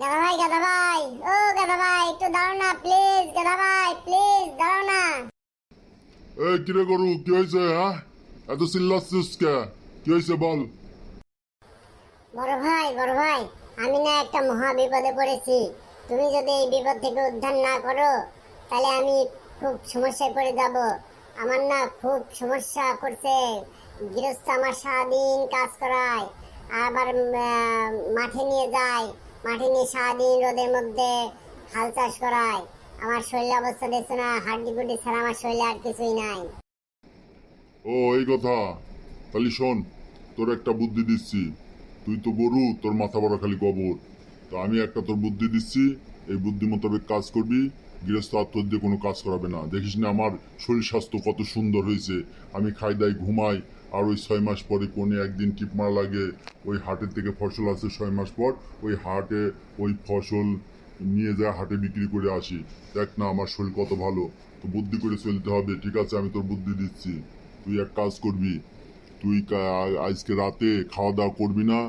গাধা ভাই, ও গাধা ভাই, একটু দাঁড়াও না প্লিজ। গাধা ভাই প্লিজ দাঁড়াও না। এই কিরে গরু, কি হয়েছে? হ্যাঁ, এত চিল্লাচ্ছিস কে? কি হয়েছে বল। বড় ভাই, আমি না একটা মহা বিপদে পড়েছি। তুমি যদি এই বিপদ থেকে উদ্ধার না করো তাহলে আমি খুব সমস্যায় পড়ে যাব। আমার না খুব সমস্যা করছে। গৃহস্থ আমার সারাদিন কাজ করায়, আবার মাঠে নিয়ে যায়, মাঠে নিয়ে সারাদিন রোদের মধ্যে হাল চাষ করায়। আমার শরীরের অবস্থা দেখছো না, হাড্ডি গুড্ডি ছাড়া আমার শরীরে আর কিছুই নাই। ও এই কথা, তাহলে শোন, তোর একটা বুদ্ধি দিচ্ছি। তুই তো গরু, তোর মাথা বড় খালি গোবর। তো আমি একটা তোর বুদ্ধি দিচ্ছি, এই বুদ্ধি মোতাবেক কাজ করবি। গৃহস্থ আর তোর দিয়ে কোনো কাজ করাবে না। দেখিস না আমার শরীর স্বাস্থ্য কত সুন্দর হয়েছে। আমি খাই দাই ঘুমাই, আর ওই 6 মাস পরে কোনে একদিন টিপ মারা লাগে। ওই হাটের থেকে ফসল আসে 6 মাস পর, ওই হাটে ওই ফসল নিয়ে যায় হাটে বিক্রি করে আসি। দেখ না আমার শরীর কত ভালো। তো বুদ্ধি করে চলতে হবে, ঠিক আছে? আমি তোর বুদ্ধি দিচ্ছি। তুই এক কাজ করবি, তুই আজকে রাতে খাওয়া দাওয়া করবি না,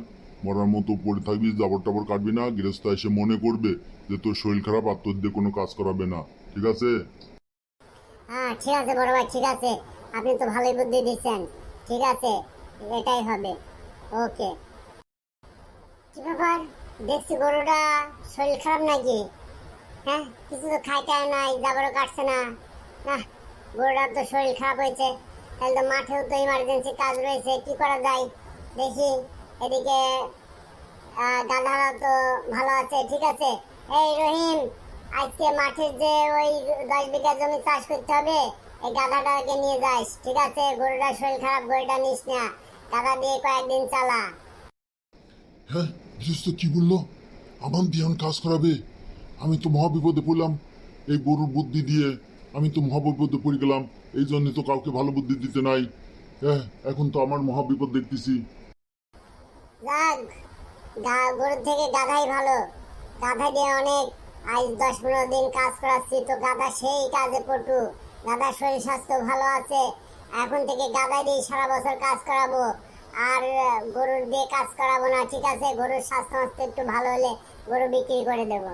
মরার মতো পড়ে থাকবি, জাবর টাবর কাটবি না। গৃহস্থ এসে মনে করবে যে তোর শরীর খারাপ, আর তোর দিয়ে কোনো কাজ করাবে না, ঠিক আছে? হ্যাঁ ঠিক আছে বড় ভাই, ঠিক আছে। আপনি তো ভালোই বুদ্ধি দিচ্ছেন। ঠিক আছে, এটাই হবে। ওকে। কি ব্যাপার, দেখছি গরুটা শরীর খারাপ নাকি? হ্যাঁ, কিছু তো খাইটাই নাই, জাবরও কাটছে না। না, গরুটার তো শরীর খারাপ হয়েছে। তাহলে তো মাঠেও তো ইমার্জেন্সি কাজ রয়েছে, কি করা যায় দেখি। এদিকে গাধারা তো ভালো আছে, ঠিক আছে। এই রহিম, আজকে মাঠের যে ওই 10 বিঘা জমি চাষ করতে হবে, এই গাধাটাকে নিয়ে যাস, ঠিক আছে? গরুটার শরীর খারাপ, গরুটা নিস না, গাধা দিয়ে কয়েকদিন চালা। হ্যাঁ, গৃহস্থ কি বললো? আমার দিয়ে এখন কাজ করাবে? আমি তো মহাবিপদে পড়লাম এই গরুর বুদ্ধি দিয়ে। আমি তো মহাবিপদে পড়ে গেলাম। এই জন্য তো কাউকে ভালো বুদ্ধি দিতে নাই। হ্যাঁ, এখন তো আমার মহাবিপদ দেখতেছি। যাক, গরুর থেকে গাধাই ভালো। গাধা দিয়ে অনেক, আজ 10-15 দিন কাজ করাচ্ছি তো গাধা সেই কাজে পটু। গাধার শরীর স্বাস্থ্য ভালো আছে। এখন থেকে গাধা দিয়ে সারা বছর কাজ করাবো। আর গরুর দিয়ে কাজ করাবো না, ঠিক আছে? গরুর স্বাস্থ্য মাস্ত একটু ভালো হলে গরু বিক্রি করে দেবো।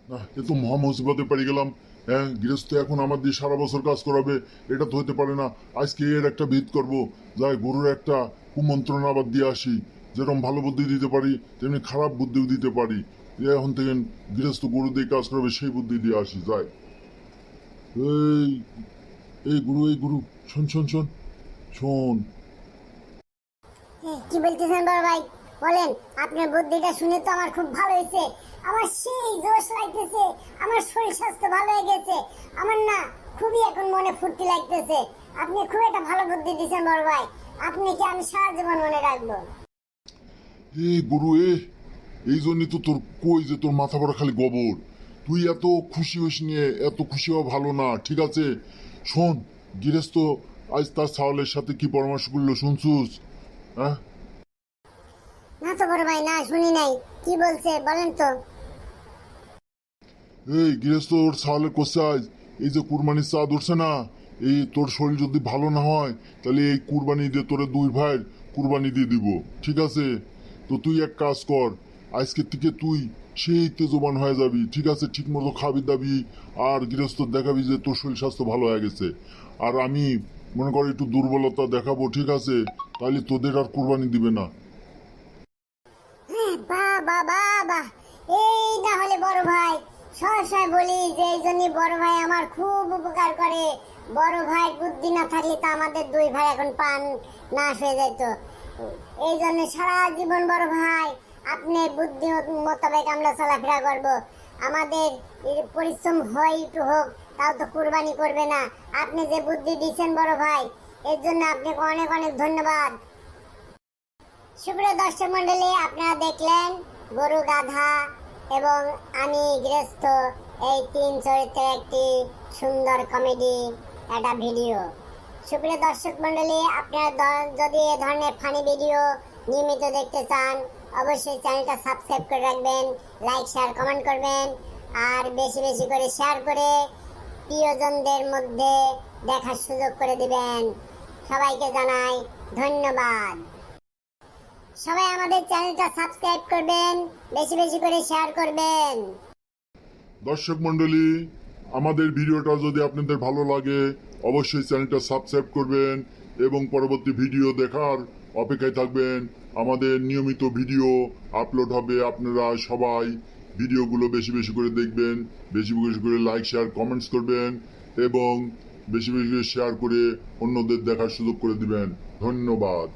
না, এ তো মহা মুসিবতে পেরে গেলাম। হ্যাঁ, গৃহস্থ এখন আমার দিয়ে সারা বছর কাজ করাবে, এটা তো হতে পারে না। আজকে এর একটা ভিত করব, যাই গরুর একটা কুমন্ত্রণা আবার দিয়ে আসি। যেরকম ভালো বুদ্ধি দিতে পারি তেমনি খারাপ বুদ্ধিও দিতে পারি। এখন থেকে গৃহস্থ গরু দিয়ে কাজ করবে সেই বুদ্ধি দিয়ে আসি, যাই। এই এই গুরু, শোন শোন শোন শোন। কি বলতেছেন বড় ভাই? বলেন। আপনার বুদ্ধিটা শুনে তো আমার খুব ভালো হয়েছে। আমার সেই জোশ লাগতেছে, আমার শরীর স্বাস্থ্য ভালো হয়ে গেছে। আমার না খুবই এখন মনে ফুর্তি লাগতেছে। আপনি খুব একটা ভালো বুদ্ধি দিয়েছেন বড় ভাই। আপনি কি আমি সারা জীবন মনে রাখবো। গুরু এই জন্যই তো তোর কই যে তোর মাথা বড় খালি গোবর। তুই এত খুশি হইস নিয়ে, এত খুশি হওয়া ভালো না, ঠিক আছে? শোন, গৃহস্থ আজ তার ছাওয়ালের সাথে কি পরামর্শ করলো শুনছুস? হ্যাঁ, না তো বড় ভাই, না শুনি নাই। কি বলছে বলেন তো। এই গৃহস্থ ওর ছাওয়ালের কোসে আজ এই যে কুরবানির চাঁদ উঠছে না, এই তোর শরীর যদি ভালো না হয় তাহলে এই কুরবানি দিয়ে তোরে 2 ভাইয়ের কুরবানি দিয়ে দিব, ঠিক আছে? তো তুই এক কাজ কর, আজকের থেকে তুই সেই তেজবান হয়ে যাবি, ঠিক আছে? ঠিক মতো খাবি দাবি, আর গৃহস্থ দেখাবি যে তোর শরীর স্বাস্থ্য ভালো হয়ে গেছে। আর আমি মনে করি একটু দুর্বলতা দেখাবো, ঠিক আছে? তাহলে তোদের আর কুরবানি দিবে না। বাহ বাহ বাহ বাহ, এই না হলে বড় ভাই। সবসময় বলি যে এই জন্য বড় ভাই আমার খুব উপকার করে। বড় ভাই বুদ্ধি না থাকলে তো আমাদের 2 ভাই এখন পান নাশ হয়ে যেত। এই জন্য সারা জীবন বড় ভাই আপনি বুদ্ধি মোতাবেক আমরা চলাফেরা করব। আমাদের পরিশ্রম হয় একটু হোক, তাও তো কুরবানি করবে না। আপনি যে বুদ্ধি দিচ্ছেন বড় ভাই, এর জন্য আপনাকে অনেক অনেক ধন্যবাদ। সুপ্রিয় দর্শক মন্ডলী, আপনারা দেখলেন গরু, গাধা এবং আমি গৃহস্থ, এই 3 চরিত্রের একটি সুন্দর কমেডি একটা ভিডিও। সুপ্রিয় দর্শক মন্ডলী, আপনারা যদি এ ধরনের ফানি ভিডিও নিয়মিত দেখতে চান অবশ্যই চ্যানেলটা সাবস্ক্রাইব করে রাখবেন, লাইক শেয়ার কমেন্ট করবেন, আর বেশি বেশি করে শেয়ার করে প্রিয়জনদের মধ্যে দেখার সুযোগ করে দিবেন। সবাইকে জানাই ধন্যবাদ। সবাই আমাদের চ্যানেলটা সাবস্ক্রাইব করবেন, বেশি বেশি করে শেয়ার করবেন। দর্শক মণ্ডলী, আমাদের ভিডিওটা যদি আপনাদের ভালো লাগে অবশ্যই চ্যানেলটা সাবস্ক্রাইব করবেন এবং পরবর্তী ভিডিও দেখার অপেক্ষায় থাকবেন। আমাদের নিয়মিত ভিডিও আপলোড হবে, আপনারা সবাই ভিডিওগুলো বেশি বেশি করে দেখবেন, বেশি বেশি করে লাইক শেয়ার কমেন্টস করবেন এবং বেশি বেশি করে শেয়ার করে অন্যদের দেখার সুযোগ করে দিবেন। ধন্যবাদ।